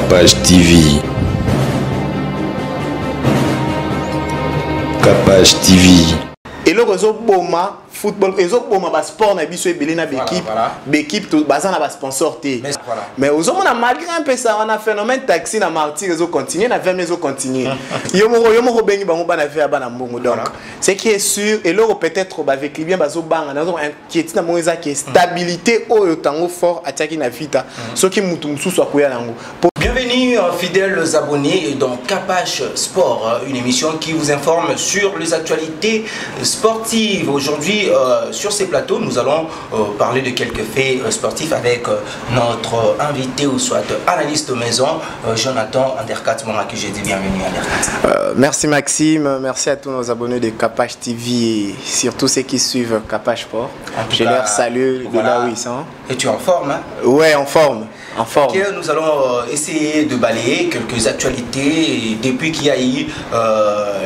Capage TV. Capage TV. Et le réseau Boma football, réseau Boma bas sport na biso ebele na l'équipe, l'équipe tout bazan na bas sponsor té. Mais aux hommes on a malgré un peu ça on a phénomène taxi na marti réseau continuer na 20 réseau continuer. Yo mo bengi bango bana faire bana mbongo donc. Ce qui est sûr et là peut-être avec les bien bazo banga na inquiétude na moza qui stabilité au tango fort attaquer na vita. Ce qui mutu mususu akoya nango. Bienvenue fidèles abonnés dans Capage Sport, une émission qui vous informe sur les actualités sportives. Aujourd'hui, sur ces plateaux, nous allons parler de quelques faits sportifs avec notre invité ou soit analyste maison, Jonathan Anderkat. À qui j'ai dit bienvenue Anderkat. Merci Maxime, merci à tous nos abonnés de Capage TV et surtout ceux qui suivent Capage Sport. Je leur salue de là où ils sont. Et tu es en forme hein? Ouais, en forme. En forme. Okay, nous allons essayer de balayer quelques actualités depuis qu'il y a eu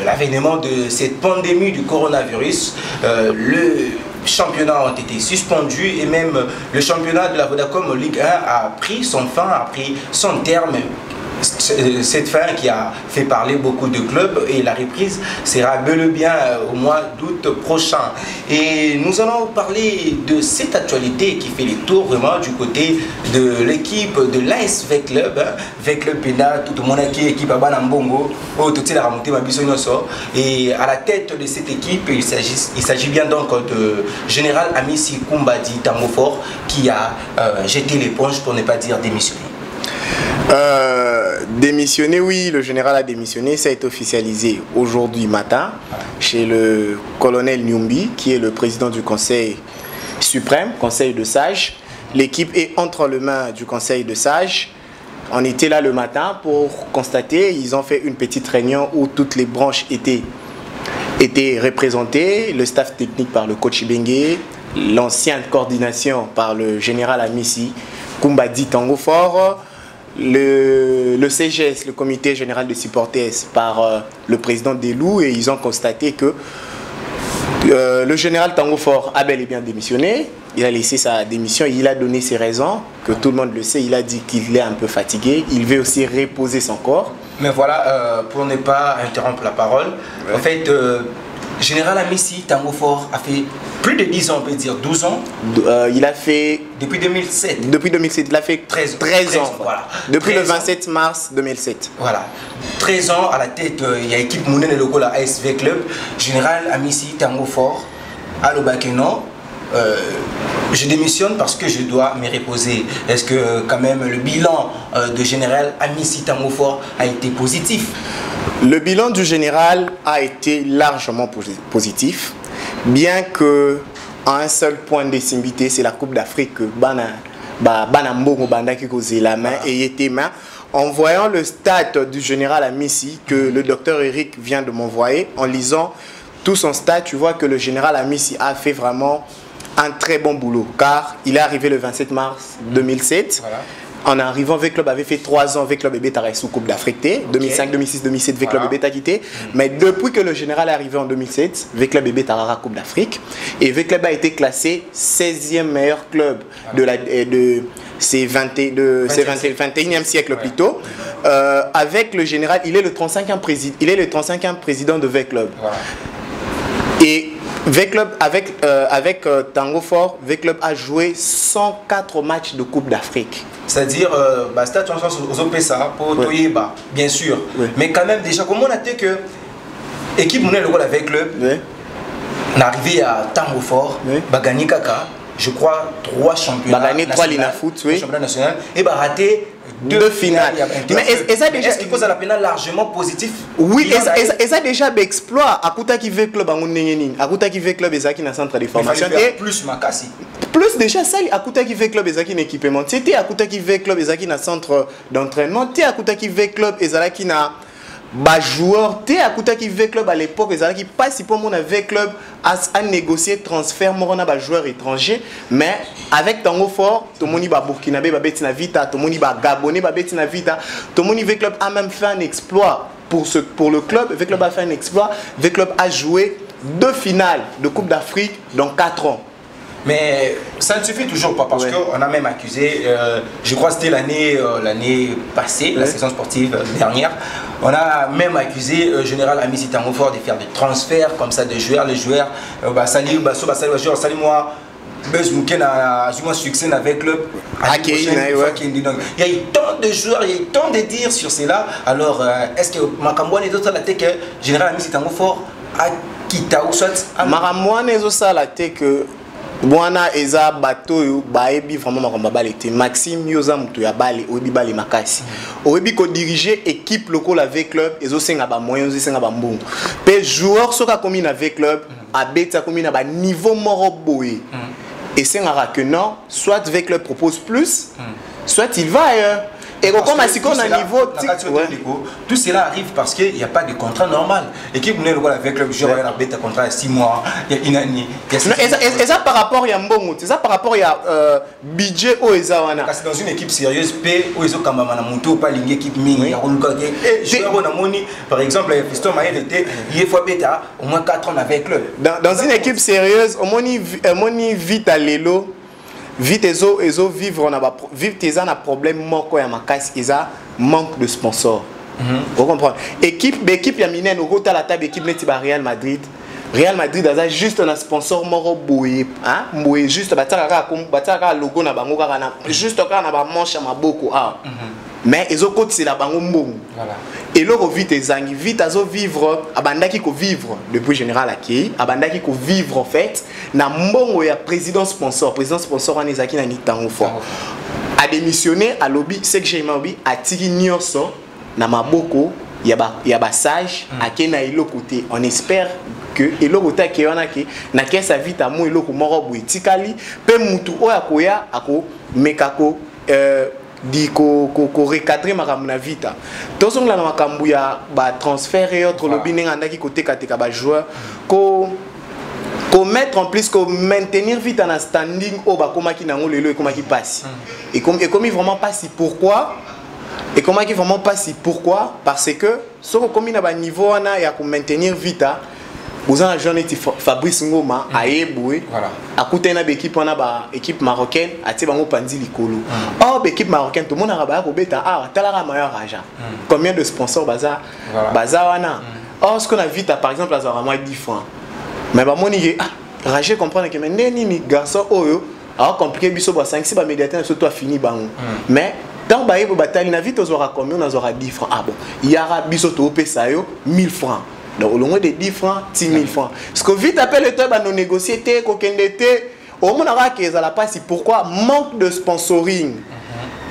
l'avènement de cette pandémie du coronavirus. Le championnat ont été suspendus et même le championnat de la Vodacom Ligue 1 a pris son fin, a pris son terme. Cette fin qui a fait parler beaucoup de clubs et la reprise sera bel et bien au mois d'août prochain. Et nous allons parler de cette actualité qui fait les tours vraiment du côté de l'équipe de l'AS V-Club. V-Club Pena, tout le monde qui est équipe à Banambongo, et à la tête de cette équipe, il s'agit bien donc de Général Amissi Kumbadi Tamofort qui a jeté l'éponge pour ne pas dire démissionné. Démissionné, oui, le général a démissionné, ça a été officialisé aujourd'hui matin chez le colonel Nyumbi, qui est le président du conseil suprême, conseil de sages. L'équipe est entre les mains du conseil de sages. On était là le matin pour constater, ils ont fait une petite réunion où toutes les branches étaient représentées, le staff technique par le coach Bengue, l'ancienne coordination par le général Amissi Kumbadi Tangofort, le CGS, le comité général de supporters, par le président des loups, et ils ont constaté que le général Tangofort a bel et bien démissionné. Il a laissé sa démission, il a donné ses raisons, que tout le monde le sait. Il a dit qu'il est un peu fatigué, il veut aussi reposer son corps. Mais voilà, pour ne pas interrompre la parole, en fait, Général Amissi Tangofort a fait plus de 10 ans, on peut dire 12 ans. Il a fait... Depuis 2007. Depuis 2007, il a fait 13 ans. Voilà. Depuis 13 le 27 mars 2007. Voilà. 13 ans à la tête, il y a l'équipe Mounen et Loco, la ASV Club. Général Amissi Tangofort, à l'Obakeno. Je démissionne parce que je dois me reposer. Est-ce que quand même le bilan de Général Amissi Tangofort a été positif? Le bilan du général a été largement positif, bien que à un seul point de simbité, c'est la Coupe d'Afrique que Banambongo Bandaki causait la main et était main. En voyant le stade du général Amissi que le docteur Eric vient de m'envoyer, en lisant tout son stade, tu vois que le général Amissi a fait vraiment un très bon boulot, car il est arrivé le 27 mars 2007. Voilà. En arrivant, V-Club avait fait 3 ans, V-Club Bébé Tarek sous Coupe d'Afrique, 2005, 2006, 2007, V-Club Bébé a quitté. Mais depuis que le général est arrivé en 2007, V-Club Bébé Tarara Coupe d'Afrique. Et V-Club a été classé 16e meilleur club de ces 21e siècle plutôt. Avec le général, il est le 35e président de V-Club. Voilà. Et V-Club, avec Tangofort, V-Club a joué 104 matchs de Coupe d'Afrique. C'est-à-dire, c'est une chance aux OPSA pour Toyeba, bien sûr. Oui. Mais quand même, déjà, comment on a dit que l'équipe Mounet le rôle avec Club, on est arrivé à Tangofort, Bagani Kaka, je crois 3 championnats. Bagani 3 Lina Foot, oui. Championnat national, et raté 2 finales. Mais est-ce qu'il cause à la pénale largement positif? Oui, et ça déjà exploit. Akuta qui veut club à Mounengenin, Akuta qui veut club et ça qui n'a centre de formation. Plus Makassi. Plus déjà ça, Akuta qui veut club et ça qui n'a équipement. C'était Akuta qui veut club et ça qui n'a centre d'entraînement. C'était Akuta qui veut club et ça qui n'a joueur. C'était Akuta qui veut club à l'époque et ça qui passe pour mon avec club à négocier transfert morona ba joueur étranger. Mais avec Tangofort, tout le monde va Burkinabé, va Betina Vita, tout le monde va Gabonais, va Betina Vita. Tout le monde avec club a même fait un exploit pour le club. Avec club a fait un exploit. Avec club a joué 2 finales de Coupe d'Afrique dans 4 ans. Mais ça ne suffit toujours pas parce qu'on a même accusé, je crois que c'était l'année passée, la saison sportive dernière, on a même accusé Général Amici Tangofor de faire des transferts comme ça de joueurs, les joueurs, salut moi. Buzz Mouken a eu un succès avec le club. Il y a eu tant de joueurs, il y a eu tant de dires sur cela. Alors, est-ce que Makamboane est autre la tête que Général Amici Tangofor a quitté ou soit Makamboane est autre la tête que Bwana eza bato baebi vraiment makambo balete Maxime yoza mutu ya bale oyebi bale makasi oyebi ko diriger équipe locale avec club ezo senga ba moyens ezo senga ba mbongo pe joueur soka komi na avec club abeta komi na ba niveau moro boye et c'est que non soit avec club propose plus soit il va ailleurs. Et comme à un niveau, tout cela arrive parce qu'il n'y a pas de contrat normal. L'équipe n'est pas avec le joueur, il y a un contrat de 6 mois, il y a une année. Et ça par rapport à Mbongo, c'est ça par rapport à budget au Ezawana. Parce que dans une équipe sérieuse, P, ou Ezo Kamamana Monto, pas une équipe mini, par exemple, Fiston Maël était, il faut bêta au moins 4 ans avec le. Dans une équipe sérieuse, au moins vite à l'élo. Vite ezo vivre tes un problème moko ya makasi eza manque de sponsor. Vous comprenez? Équipe ya minene au ta la table équipe neti ba Real Madrid a juste un sponsor moro boye hein boye juste bataka logo na bango kaka na juste kaka na ba manche maboko mais ezo côté c'est la bango mbongo voilà et loko vite ezangi vite azo vivre abandaki ko vivre depuis général aki abandaki ko vivre en fait na mbongo ya président sponsor en ezaki na nitango fort a démissionné à lobby c'est que j'ai mabi atiki nyonso na maboko ya ba sage akena ilo côté on espère que eloko ta ke wana ke na kesa vite amu eloko moko boitikali pe mutu oya koya ako mekako di ko recadrer makambo na vita tozongla na makambo ya ba transfert et autres lobby nganda ki côté kateka ba joueur ko mettre en plus ko maintenir vite en standing au ba komaki nango lelo e komaki passe et comme vraiment pas si pourquoi et comment qui vraiment pas si pourquoi parce que ce comme na ba niveau wana ya ko maintenir vita vous avez un jeune Fabrice Ngoma à Eboué, à côté de l'équipe, on a une équipe marocaine, à Tibango Pandi Likolo. Or, l'équipe marocaine, tout le monde a rabaya Robeta, ah, Talara Mayor Raja. Combien de sponsors Baza Bazawana? Or, ce qu'on a vite, par exemple, à Zarama 10 francs. Mais bah, mon idée, ah, Raja comprend que maintenant, ni garçon, oyo, alors compliqué, biso, 5-6 médiateurs, surtout à fini, bango. Mais, dans la bataille, on a vite, on aura combien? On aura 10 francs. Ah bon, il y aura biso, au Pesayo, 1000 francs. Donc, au moins de 10 francs, 10 000 francs. Ce que vite appelle le temps, nous négocier, au moins, on a pas si pourquoi manque de sponsoring.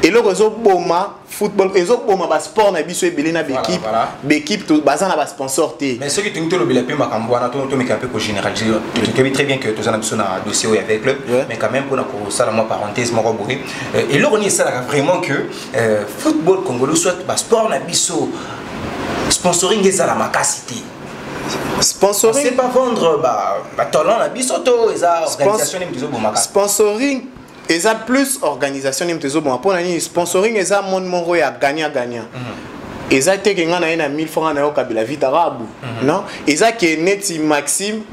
Et le réseau Boma, football, le réseau Boma, sport, na biso ebele na équipe, l'équipe tout bazan na sponsor té. Mais ce qui est le bilan peu Makamboana, tout mais un peu généraliser. Tu sais très bien que tu as un dossier avec le club, mais quand même pour la ça la moi parenthèse moi rebourir. Et là on est ça vraiment que football congolais soit sport na biso sponsoring est à la macacité. Sponsoring c'est pas vendre talent la bisoto et ça organisation sponsoring et ça plus organisation nimtezo bon pour nani sponsoring et ça monde moro ya gagnant et ça te que ngana ina 1000 francs na yo kabila vite arabe non et ça que neti Maxime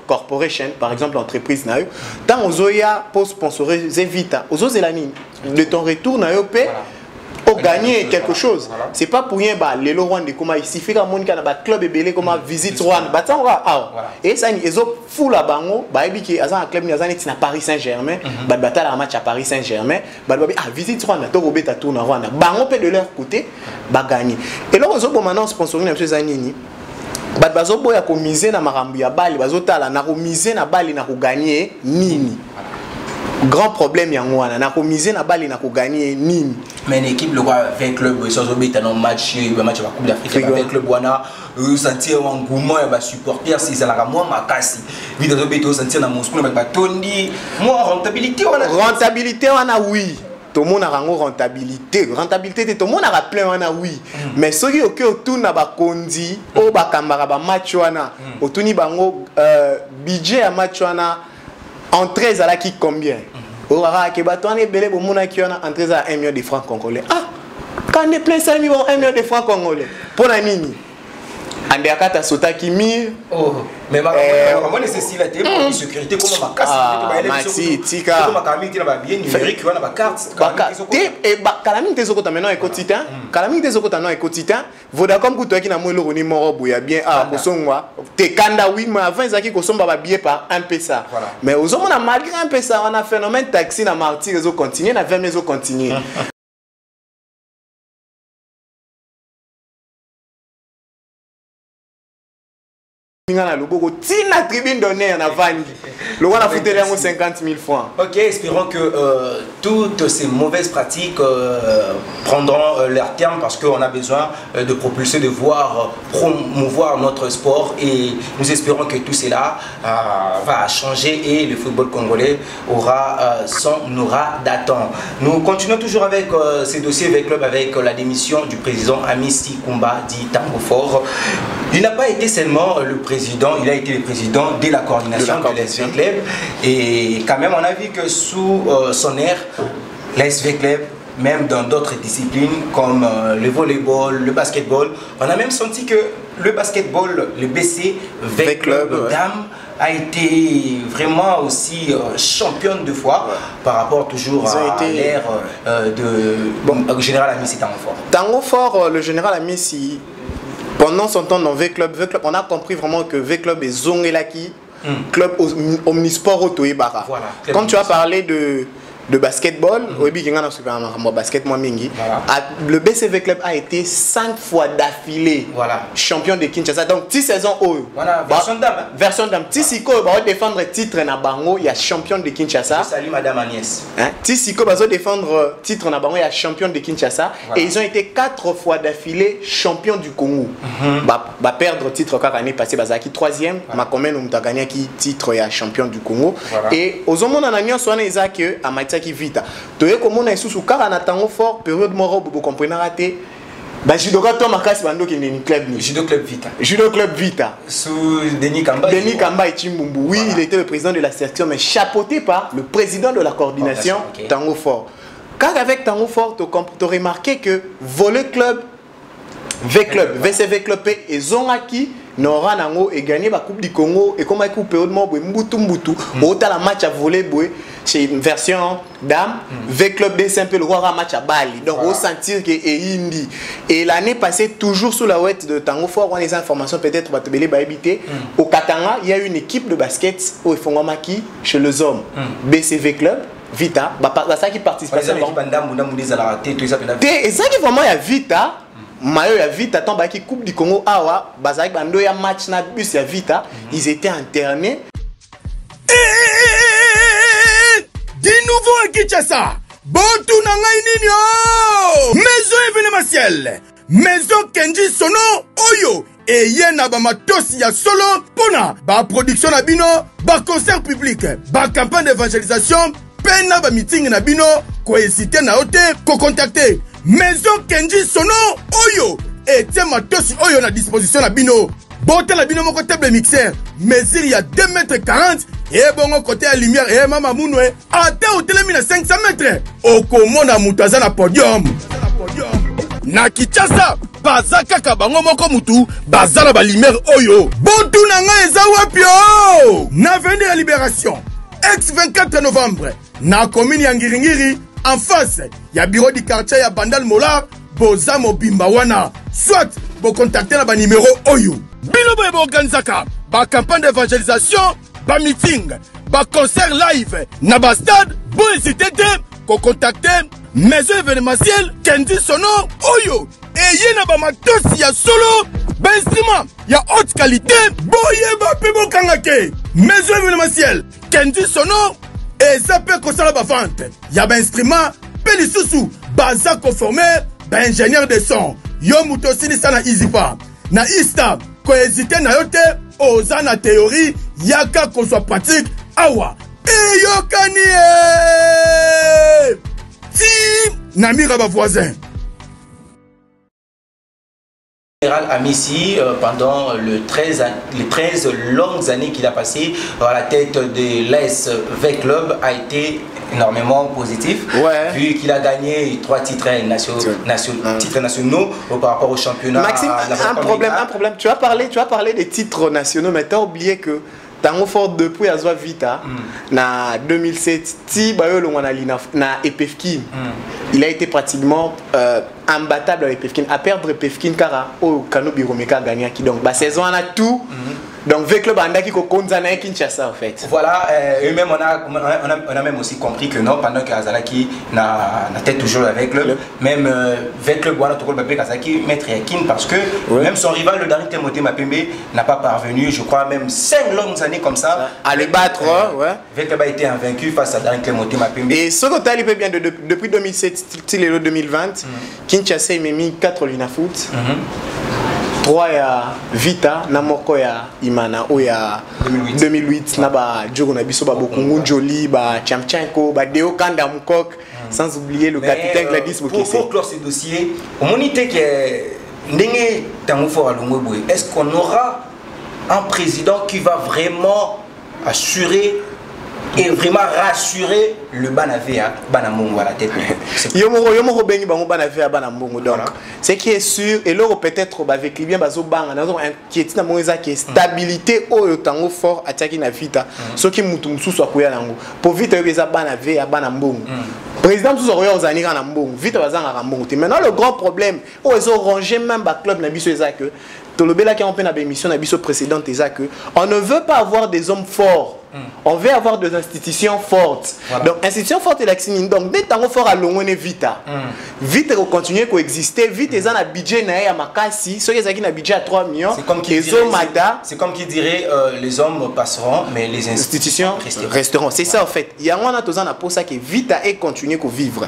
Corporation par exemple entreprise na yo tant ozoya pour sponsoriser vite ozozela nini de ton retour na yo pe gagner quelque chose. C'est pas pour rien les Laurent de comment il suffit que mon club est belé comme visite Rwanda et ça ils ont fou la bango qui a un club à Paris Saint-Germain la match à Paris Saint-Germain visite Rwanda to robeta tour na Rwanda bango peut de leur côté gagner et là ils ont maintenant sponsoring monsieur Zanini bazo boya ko miser na marambu ya bali bazo tala na ko miser na bali na ko gagner nini. Grand problème yangwana na ko miser na bali na ko gagner nini. Mais l'équipe le voit avec club ils sont obéis dans match de la Coupe d'Afrique avec club wana sentir engouement et ba supporters c'est la moi makasi vite obéis to sentir na Moscou na ba tondi moi rentabilité wana oui tout le monde a rentabilité tout le monde a plein wana oui mais ceux qui autour na ba kondi o ba kambara ba match wana otuni bango budget à match wana entrée à la qui combien au rara que baton est belé pour mon qui on a entré à 1 million de francs congolais ah quand est plein 5 millions 1 million de francs congolais pour la nini ande akata sota kimi oh mais ma comment nécessite la télé pour sécurité comment ma casse Maxi tika comment ma camille na bien numérique wana ba carte et ba kalami te sokota maintenant ekotita kalami te sokota non ekotita Vodacom kutoki na mwelo roni moro boya bien kosongwa te kanda oui mais avant ezaki kosomba ba billet par un pesa mais ozomona malgré un pesa on a phénomène taxi na martyr ezo continuer na 20 ezo continuer na loboko tina tribune d'honneur na vandi le roi a foutu 50 000 francs. Ok, espérons que toutes ces mauvaises pratiques prendront leur terme parce qu'on a besoin de propulser, de voir promouvoir notre sport et nous espérons que tout cela va changer et le football congolais aura son aura d'attente. Nous continuons toujours avec ces dossiers avec club avec la démission du président Amici Kumba dit Tango Fort. Il n'a pas été seulement le président, il a été le président de la coordination de l'SV Club et quand même on a vu que sous son air, l'SV Club, même dans d'autres disciplines comme le volleyball, le basketball, on a même senti que le basketball, le BCV Club Dame a été vraiment aussi championne de fois par rapport toujours à l'ère de général Amici Tango Fort. Tango Fort, le général Amici, pendant son temps dans V-Club, on a compris vraiment que V-Club est Zongelaki, club omnisport au Toébara. Voilà, quand tu as parlé de basketball, le BCV Club a été 5 fois d'affilée champion de Kinshasa. Donc 10 saisons haut. Version dame. Tissiko va défendre titre na bango, il y a champion de Kinshasa. Salut Madame Agnès. Tissiko va défendre titre na bango, il y a champion de Kinshasa. Et ils ont été 4 fois d'affilée champion du Congo. Va perdre titre quand l'année passée, Bazaki 3e. Ma commune on a gagné qui titre ya champion du Congo. Et aux hommes on a gagné soit Isaac à Maïtia qui vita. Toye comme on a sous car na Tango Fort période moro vous comprenez raté. Bah judoka to makasi bando qui n'est club ni. Judo Club Vita. Judo Club Vita. Sous Denis Kamba. Denis Kamba et Chimbumbu. Oui, il était le président de la section mais chapeauté par le président de la coordination Tango Fort. Car avec Tango Fort tu as remarqué que volley club V-Club, VCV Club et Zonaki n'aura nango et gagné la Coupe du Congo et comme il coupe mbutu autant la match à volley c'est une version dame V-Club des un peu le roi match à Bali donc on sentir que est indi et l'année passée toujours sous la ouette de Tango Fort on a des informations peut-être va te belé habiter au Katanga il y a une équipe de basket au Fongomaki chez les hommes BCV Club Vita ça qui participe à ça et ça qui vraiment il y a Vita Mayo ya Vita tant baki Coupe du Congo awa bazaki bando ya match na bus ya Vita ils étaient internés. Di nouveau à Kinshasa. Bontu na ngai nini o. Maison événementielle. Maison Kenji Sono Oyo. Et yena ba matosi ya solo pona ba production na bino, ba concert public, ba campagne d'évangélisation, pena ba meeting na bino, ko hésiter na ote, ko contacter Maison Kenji Sono Oyo et tiens matosi Oyo na disposition na bino. Bote la bino moko table mixeur, mesure il y a 2,40 m et bon côté à lumière et mama mounoué ata hotelemi na 500 mètres. Okomona mutaza na podium. Na Kinshasa bazaka ka bango moko mutu bazala ba lumière Oyo. Bontu na nga eza wapi o? Na avenue ya Libération, ex 24 novembre, na commune ya Ngiringiri en face ya bureau du quartier ya Bandal Molar, boza mobimba wana. Soit bo contacter na ba numéro Oyo. Bino bo organizaka ba campagne d'évangélisation, ba meeting, ba concert live, na ba stade, bo hésiter ko contacter Maison événementielle Kenji Sono Oyo. Et yena ba matosi ya solo, ba instrument ya haute qualité, boye ba pebo kangake. Maison événementielle Kenji Sono et ça peut concernant la vente. Ya ba instrument, pe lisusu, baza conformé, ba ingénieur de son. Yo mutosini sana izipa. Na ista, ko hésiter na yote, oza na théorie, yaka qu'on soit pratique, awa. Et yo kanie! Si, namira ba voisin. Général Amici, pendant les 13 longues années qu'il a passé à la tête de l'ASV Club, a été énormément positif, vu qu'il a gagné 3 titres nationaux par rapport au championnat. Maxime, un problème. Tu as parlé des titres nationaux, mais tu as oublié que Tango Fort depuis Azwa Vita, na 2007, si Bayolo na Epefkin, il a été pratiquement imbattable avec Epefkin. À perdre Epefkin, car au Kano Biromeka a gagné. Donc, la saison, on a tout. Donc, avec le banda qui est Kinshasa, en fait. Voilà, eux-mêmes, on a même aussi compris que non, pendant que Azalaki n'a tête toujours avec le, même avec le Boana Tokol Babé Kazaki, Maître Yakin, parce que même son rival, le dernier Timothée Mapembe, n'a pas parvenu, je crois, même 5 longues années comme ça, à le battre. Avec le a été invaincu face à dernier Timothée Mapembe. Et ce que tu as bien depuis 2007, le 2020, Kinshasa, il m'a mis 4 lina foot. 3 ya Vita na moko ya Imana o ya 2008 na ba Djogo na biso ba Bokungu Joli ba Chamchenko ba Deo Kanda Mukok sans oublier le capitaine Gladys Bokese. Pour clore ce dossier, au monité que ndenge Tango Fort Alongo Boy, est-ce qu'on aura un président qui va vraiment assurer et vraiment rassurer le Banavé à Banamongo à la tête? Yomoro bengi bango Banavé à Banamongo. Donc, ce qui est sûr, et là peut-être avec Libyen bazo banga, nous avons inquiété na moïsa qui est stabilité au Tango Fort attaquer na Vita. Ce qui mutumsu soit kuya nango. Pour Vita beza Banavé à Banamongo. Président tous roya ozanira na mbongo. Vita bazanga na mbongo. Maintenant le grand problème, ils ont rangé même ba club na biso eza que Tolobela qui a fait une émission na biso précédente eza que on ne veut pas avoir des hommes forts. On veut avoir des institutions fortes. Voilà. Donc, institutions fortes et l'accès. Donc, dès que Tango Fort à Longone Vita, vite continuer à coexister, vite ils ont un budget à Makassi, ceux qui ont un budget à 3 millions, c'est comme qui dirait les hommes passeront, mais les institutions resteront. C'est ça en fait. Il y a un autre pour ça que Vita et continuer à vivre.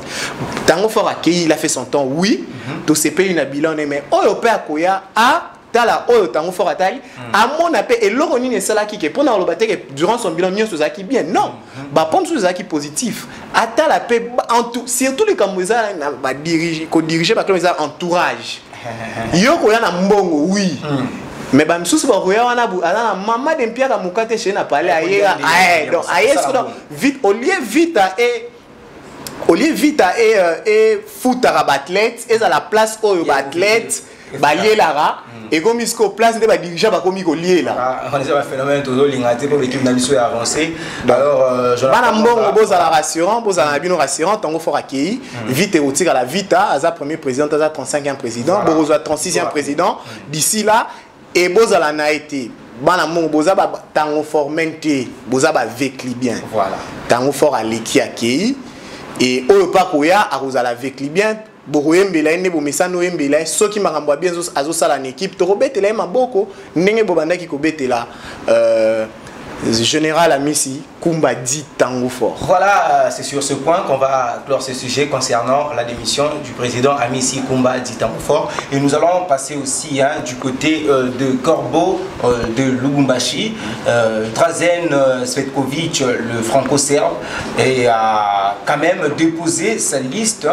Tango Fort il a fait son temps, oui, tout c'est payé une bilan, mais au père Koya a Tala oyo Tango Fort atali à mon appel et l'oroni ne sala qui pour dans le bataille durant son bilan mieux sur qui bien non bah pompe sur qui positif atala paix en tout surtout les Cambodgiens va diriger co-diriger par comme ça entourage yo ko ya na mbongo oui mais bah msusu ba ko ya wana ala maman de Pierre Mukate chez na parler ailleurs donc ailleurs vite au lieu Vita et foot à athlète et à la place au athlète balier lara et comme il se place de ba dirigeant ba komi ko lier là on est un phénomène toujours lingaté pour l'équipe nabiso avancer alors bana mbongo boza la rassurant boza na bino rassurant Tango Fort accueilli vite et retire à la Vita aza premier président aza 35e président boza 36e président d'ici là et boza la na été bana mbongo boza ba Tango Fort menté boza ba avec libyen voilà Tango Fort à l'équipe accueilli et au pas koya a boza la avec libyen bokoyembela ene bomesano yembela soki makambo bien azosala na équipe to robetela maboko ndenge bobandaki kobetela Général Amissi Kumba dit Tango Fort. Voilà, c'est sur ce point qu'on va clore ce sujet concernant la démission du président Amissi Kumba dit Tango Fort. Et nous allons passer aussi du côté de Corbeau, de Lubumbashi. Drazen Svetkovic, le franco-serbe, a quand même déposé sa liste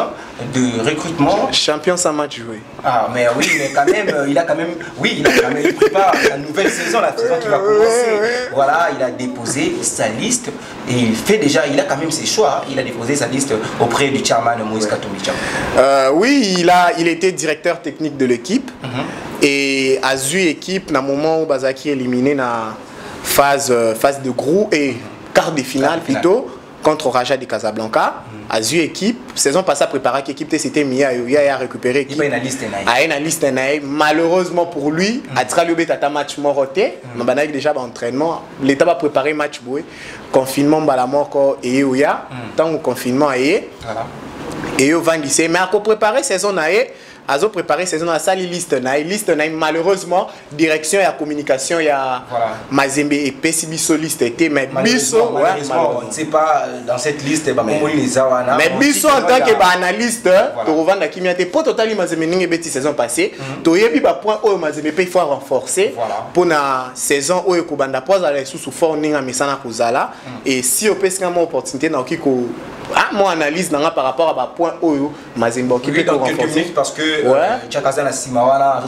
de recrutement. Champion sans match joué. Ah, mais oui, mais quand même, il prépare la nouvelle saison, la saison qui va commencer. Voilà, il a déposé sa liste et il a quand même ses choix. Il a déposé sa liste auprès du chairman Moïse Katumbi. Oui, il était directeur technique de l'équipe et a eu équipe dans le moment où Bazaki est éliminé dans la phase de groupe et quart de finale plutôt contre Raja de Casablanca. A eu équipe, saison passée à préparer l'équipe, c'était Mia a récupéré équipe. Il a une liste. Malheureusement pour lui, a traité un match moroté. On a déjà entraînement. L'État va préparer match boué. Confinement la mort et Oya. Tant que confinement et au Vandissé. Mais à préparer saison Azo préparé saison à sa liste malheureusement direction et communication il y a Mazembe et Pessibiso liste était mais Biso malheureusement on ne sait pas dans cette liste mais Biso en tant que analyste to revendre qui miate pour total Mazembe ninge beti saison passée to yebi ba point au Mazembe il faut renforcer pour la saison où ko banda pose à sous fort ninga mesana kozala et si au pesca mon opportunité na okiko mon analyse par rapport à ma point où Mazembe qui peut renforcer parce que Tchakazana Simawana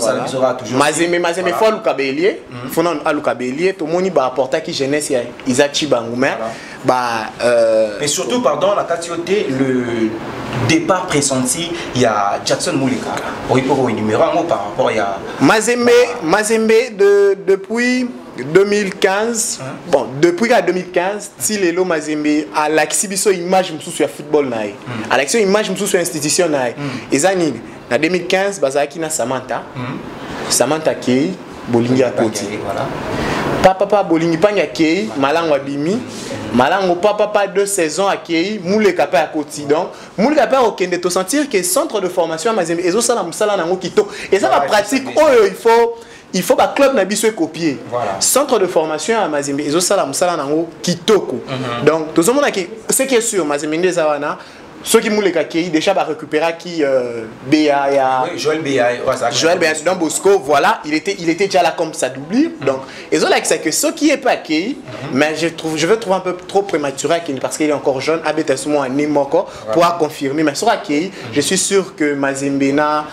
toujours Mazembe faut Luka Bélier faut non Luka Bélier tout le monde va apporter qui jeunesse Isaac Chibangoumen Mais surtout, pardon, la Katioté, le départ pressenti, il y a Jackson Mouleka. Oui, pour un numéro 1 par rapport à Mazembe depuis 2015. Bon, depuis 2015, si les lots Mazembe à l'exhibition image sur le football naï, à l'exhibition image sur l'institution naï. Et ça en 2015, Bazaki na Samantha, Samantha Kei, Bolingi à côté. Papa Bolingi Panya Kei, Malango Abimi. Malango papa 2 saisons à Kei, Mouleka à côté. Donc, Mouleka pa okende to sentir que centre de formation à Mazembe, et ça musala nango kito. Et ça la pratique, il faut que le club n'a pas copier. Centre de formation à Mazembe, et ça la musala nango kitoko. Donc, tout le monde a ce qui est sûr, Mazembe Zawana. Ceux qui moulent les déjà va récupérer qui BA, Joël BA, Joël BA dans Bosco, voilà, il était déjà là comme ça d'oublier. Donc, et là c'est que ceux qui est pas accueilli, mais je veux trouver un peu trop prématuré parce qu'il est encore jeune, habite souvent à Nimoko pour confirmer. Mais sur accueilli, je suis sûr que Mazembena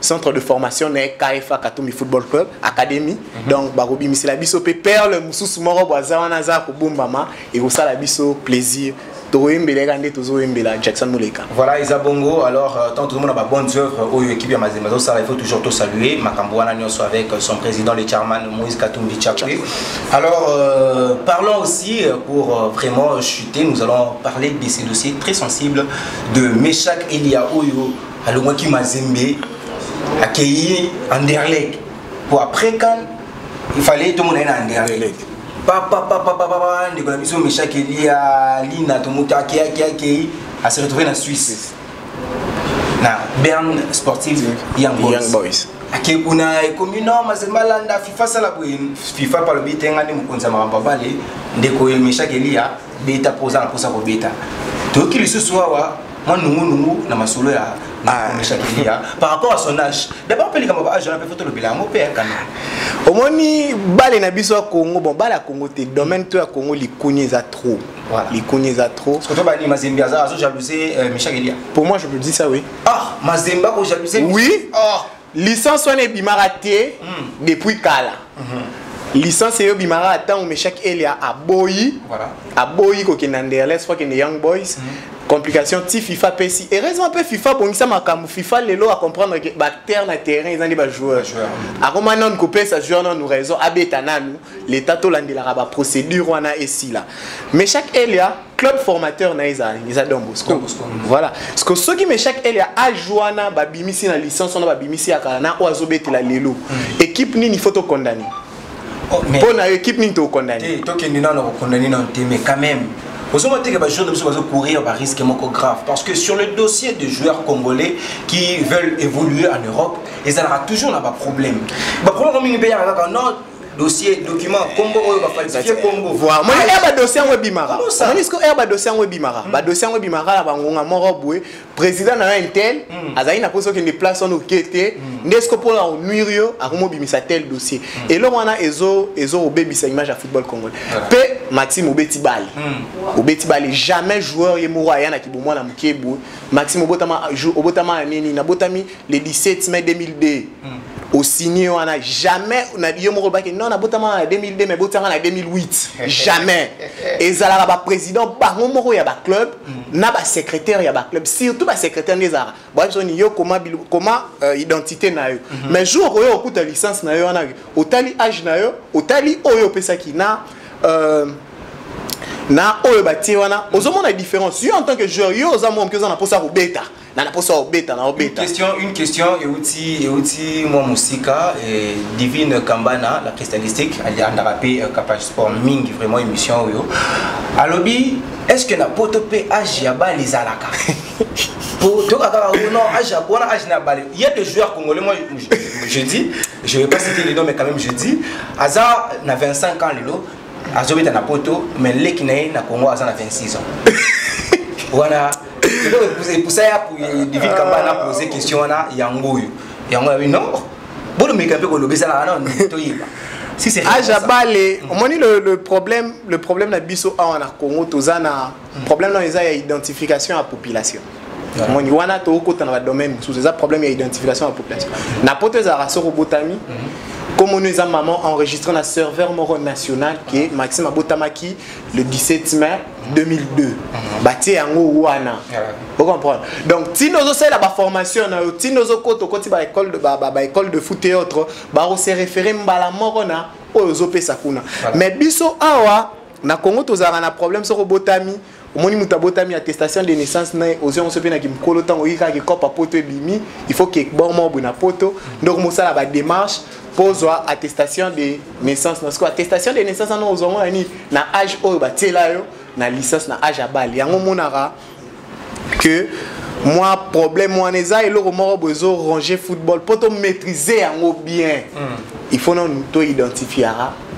centre de formation n'est KFA Katoumi Football Club Académie. Donc, Barobi Misela Biso Perle Moussous Moro Boazan Nazar pour Bombama et au ça la Biso plaisir. Jackson Mouleka. Voilà, Isa Bongo. Alors, tant tout le monde a de bonnes œuvres aux équipes de Mazembe, ça il faut toujours tout saluer. Makambouana Nyonso avec son président, le chairman Moïse Katumbi Tchakwe. Alors, parlons aussi, pour vraiment chuter, nous allons parler de ces dossiers très sensibles de Meshak Elia Oyo, à l'Omwaki Mazembe, accueilli Anderlecht. Pour après, quand il fallait tout le monde en Anderlecht. Papa, Nicolas Meshak Elia, Lina, Tomuta, Kei, à se retrouver en Suisse. Na Bern Sportive Young Boys. Ake kuna communant Mazemalanda FIFA salabouine FIFA par le bitin ngani mukonza maramba bale ndeko Meshak Elia beta posa na posa ko beta. To ki lisu soa moi nungu na masolo ya Meshak Elia par rapport à son âge. D'abord peli kama âge on a fait photo le bilan mon père kana. Omoni bale na biso Congo bon bale Congo te domaine to ya Congo likunyeza trop. Voilà. Likunyeza trop. Parce que toi bani Mazembe azo jalouser Meshak Elia. Pour moi je peux dire ça oui. Ah Mazembe ko jalouser. Oui. Ah licence on est bimaraté depuis Kala. Licence est bimara tant où Meshak Elia a boyi. Voilà. A boyi ko kenanderles fois que les Young Boys. Complication ti FIFA PC et raison un peu FIFA pour ça makamu FIFA lelo à comprendre que bactère na terrain ils ont des joueurs a comment non couper ça joueur non nous raison abeta nanu l'état to landela ba procédure wana ici là mais chaque Elia club formateur na ils a Don Bosco voilà parce que ceux qui Meshak Elia a jouana ba bimisi na licence on ba bimisi akala na oazo betela lelo équipe nini faut to condamner pour na équipe nini to condamner to ke nina no condamner non mais quand même. Vous savez que les joueurs doivent courir un risque grave parce que sur le dossier de joueurs congolais qui veulent évoluer en Europe, ils auront toujours un problème. Le problème c'est que non dossier document Congo va falsifier Congo. Voilà, moi il y a un dossier en Bimara. Moi est-ce que il y a un dossier en Bimara? Ba dossier en Bimara la bangonga moroboué président na intel azali na poso que les places sont okete n'est-ce que pour la nuire à comment bimisa tel dossier. Et là on a ezo obebi sa image à football congolais. Pe Maxime Obeti Bali. Obeti Bali jamais joueur ye moro yana ki bomwa na mukebu. Maxime Obotama nini na botami le 17 mai 2002. Au signé on a jamais on a dit non na botama en 2002 mais botama en 2008 jamais et zala ba président ba moro ya ba club na ba secrétaire ya ba club surtout ba secrétaire des ara ba so ni yo comment identité na yo mais jour oyo okuta licence na yo na otali âge na yo otali oyo pesa ki na oyo bati wana ozomona différence yo en tant que joueur yo ozamom que na posa ko beta. Une question et aussi moi Moussika et Divine Kambana la christianistique elle a rappelé capage sport ming vraiment émission yo alobi est-ce que na potopé ajiaba les alaka pour to kaka non ajabona ajina balé il y a des joueurs congolais moi je dis je vais pas citer les noms mais quand même je dis Aza na 25 ans lelo azobeta na poto mais lekinae na Congo Aza na 26 ans voilà. Pour ça, pour Divine Kambana poser question à Yango. Yango a dit non. Bon, mais quand on le ça là, non, si c'est Ajabale, on dit le problème na biso en Congo, tozana problème dans les identification à population. On dit wana to ko dans le domaine sous ça problème d'identification à population. Na pote za raso robotami. comme on est maman enregistré dans un serveur moro national qui est Maxime Abotamaki le 17 mai 2002. Bâti en Ouana. Vous comprenez? Donc, si nous avons la formation, si nous avons l'école de foot et autres, on se référer à la morona aux opésakouna. Mais biso awa, na Congo tous avons un problème sur le botami. Moni mutabotami attestation de naissance na ozo on se pena ki mkolo tango yika ki kopa poto ebimi, il faut que bon mo na poto. Donc mo sala ba démarche pose attestation de naissance. Parce que attestation de naissance na ozongo ni na âge oyo ba tela yo na licence na âge abali. Yango monara que moi problème moi neza et le moro bezo ranger football pour te maîtriser yango bien. Il faut non to identifier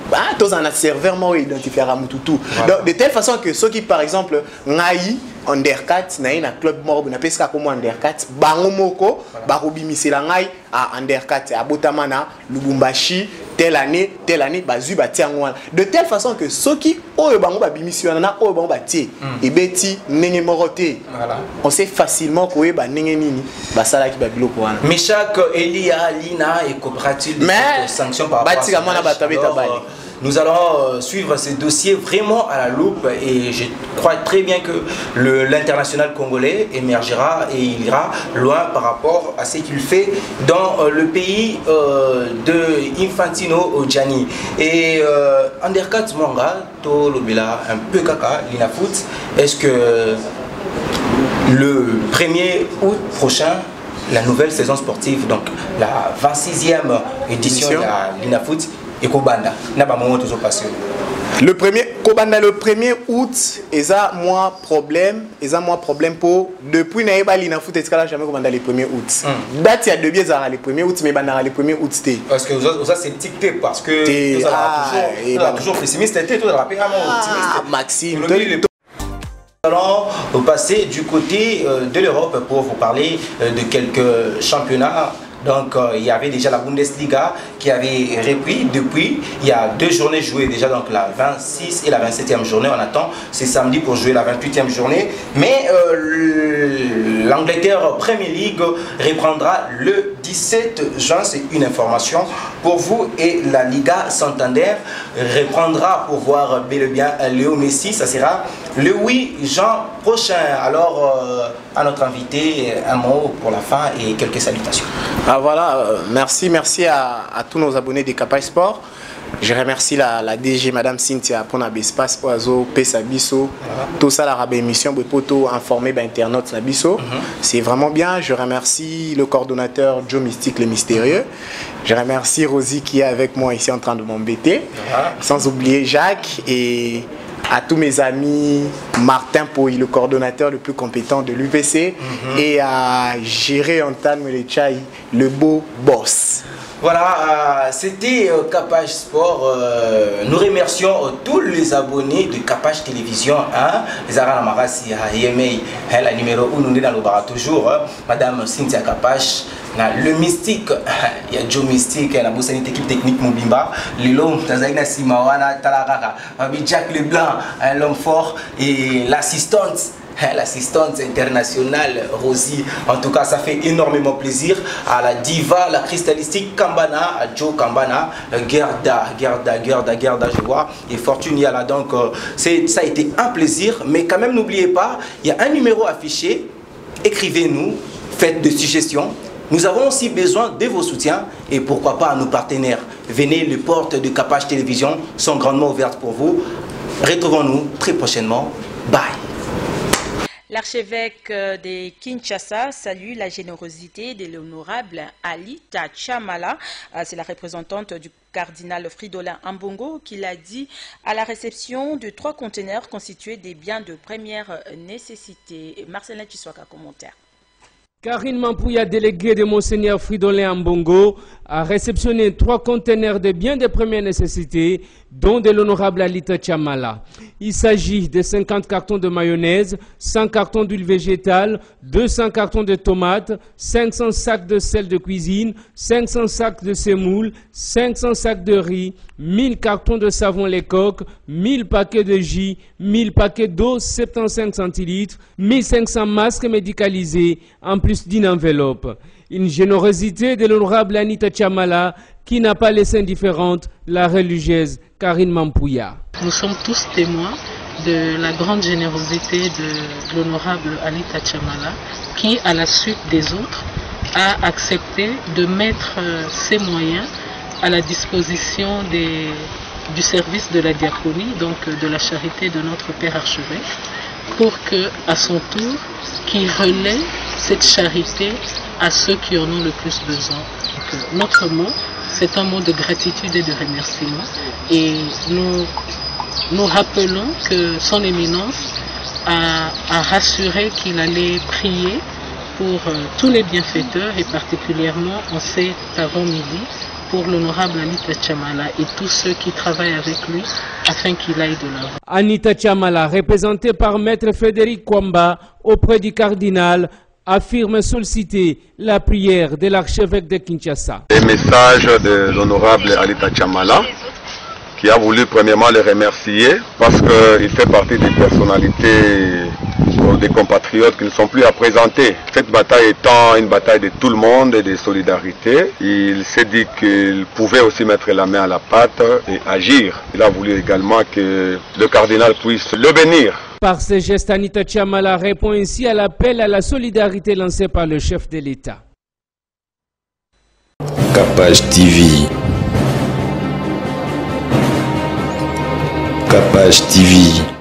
bah, tous en a serveur moi identifier à Mututu. Donc de telle façon que ceux qui par exemple ngai undercat na ina club mort na pesca comme undercat bango moko ba robimisi la ngai à undercat à Botamana Lubumbashi telle année bazu ba tiangwa de telle façon que ceux qui oyo bango ba bimisi na oyo bango ba ti et beti nenge moroté on sait facilement ko ba nenge nini ba sala ki ba biloko wana mais chaque Elia Lina et coopérative de sanctions par rapport à nous allons suivre ce dossier vraiment à la loupe et je crois très bien que l'international congolais émergera et il ira loin par rapport à ce qu'il fait dans le pays de Infantino Gianni. Et Undercat Mwanga, to lobela un peu kaka, Lina Foot, est-ce que le 1er août prochain, la nouvelle saison sportive, donc la 26e édition de la Lina Foot, et Kobanda, n'a pas moment toujours passé. Le 1er août, ça moi problème pour depuis naïba Lina Foot est jamais commandé le 1er août. Date il y a deux biais le 1er août mais bandara le 1er août té. Parce que ça c'est dicté parce que toujours pessimiste était tout rapide optimiste. Maxime. Nous allons passer du côté de l'Europe pour vous parler de quelques championnats. Donc il y avait déjà la Bundesliga qui avait repris depuis. Il y a 2 journées jouées déjà, donc la 26 et la 27e journée. On attend, c'est samedi pour jouer la 28e journée. Mais l'Angleterre Premier League reprendra le 17 juin. C'est une information pour vous. Et la Liga Santander reprendra pour voir bel et bien Léo Messi. Ça sera le 8 juin prochain. Alors à notre invité, un mot pour la fin et quelques salutations. Ah voilà, merci à tous nos abonnés de Capage Sport. Je remercie la DG Madame Cynthia pour l'espace Oiseau, Pesa Bisso, tout ça la rabe émission pour tout informer internautes na Bisso. C'est vraiment bien. Je remercie le coordonnateur Joe Mystique le mystérieux. Je remercie Rosie qui est avec moi ici en train de m'embêter. Sans oublier Jacques et à tous mes amis, Martin Pouy, le coordonnateur le plus compétent de l'UPC, et à Géré Antan Melechai, le beau boss. Voilà, c'était Capage Sport. Nous remercions tous les abonnés de Capage Télévision. Zara Marassi, Yemei, la numéro 1, nous sommes dans le bar toujours. Madame Cynthia Capage. Le mystique, il y a Joe Mystique, il y a une équipe technique Mobimba, l'homme, Tazaïna Simawana, Talarara, Jack Leblanc, l'homme fort, et l'assistante internationale Rosie. En tout cas, ça fait énormément plaisir à la diva, la cristallistique Kambana, à Joe Kambana, Gerda, je vois, et Fortune Yala. Donc, ça a été un plaisir, mais quand même, n'oubliez pas, il y a un numéro affiché, écrivez-nous, faites des suggestions. Nous avons aussi besoin de vos soutiens et pourquoi pas à nos partenaires. Venez, les portes de Capage Télévision sont grandement ouvertes pour vous. Retrouvons-nous très prochainement. Bye. L'archevêque de Kinshasa salue la générosité de l'honorable Alita Chamala. C'est la représentante du cardinal Fridolin Ambongo qui l'a dit à la réception de 3 conteneurs constitués des biens de première nécessité. Marcelin Chiswaka, commentaire. Karine Mampouya, délégué de Monseigneur Fridolin Ambongo, a réceptionné 3 conteneurs de biens de première nécessité, dont de l'honorable Alita Chamala. Il s'agit de 50 cartons de mayonnaise, 100 cartons d'huile végétale, 200 cartons de tomates, 500 sacs de sel de cuisine, 500 sacs de semoule, 500 sacs de riz, 1000 cartons de savon Lecoq, 1000 paquets de jus, 1000 paquets d'eau 75 centilitres, 1500 masques médicalisés, en plus d'une enveloppe. Une générosité de l'honorable Anita Chamala qui n'a pas laissé indifférente la religieuse Karine Mampouya. Nous sommes tous témoins de la grande générosité de l'honorable Alita Chamala, qui, à la suite des autres, a accepté de mettre ses moyens à la disposition du service de la diaconie, donc de la charité de notre Père Archevêque, pour que, à son tour, qu'il relaie cette charité à ceux qui en ont le plus besoin. Donc, notre mot, c'est un mot de gratitude et de remerciement, et nous rappelons que son éminence a rassuré qu'il allait prier pour tous les bienfaiteurs, et particulièrement en cet avant-midi pour l'honorable Anita Chamala et tous ceux qui travaillent avec lui afin qu'il aille de l'avant. Anita Chamala, représentée par Maître Frédéric Kwamba auprès du cardinal, affirme solliciter la prière de l'archevêque de Kinshasa. Les messages de l'honorable Alita Chamala, qui a voulu premièrement le remercier parce qu'il fait partie des personnalités des compatriotes qui ne sont plus à présenter. Cette bataille étant une bataille de tout le monde et de solidarité, il s'est dit qu'il pouvait aussi mettre la main à la pâte et agir. Il a voulu également que le cardinal puisse le bénir. Par ces gestes, Anita Chamala répond ainsi à l'appel à la solidarité lancé par le chef de l'État. Capage TV. Capage TV.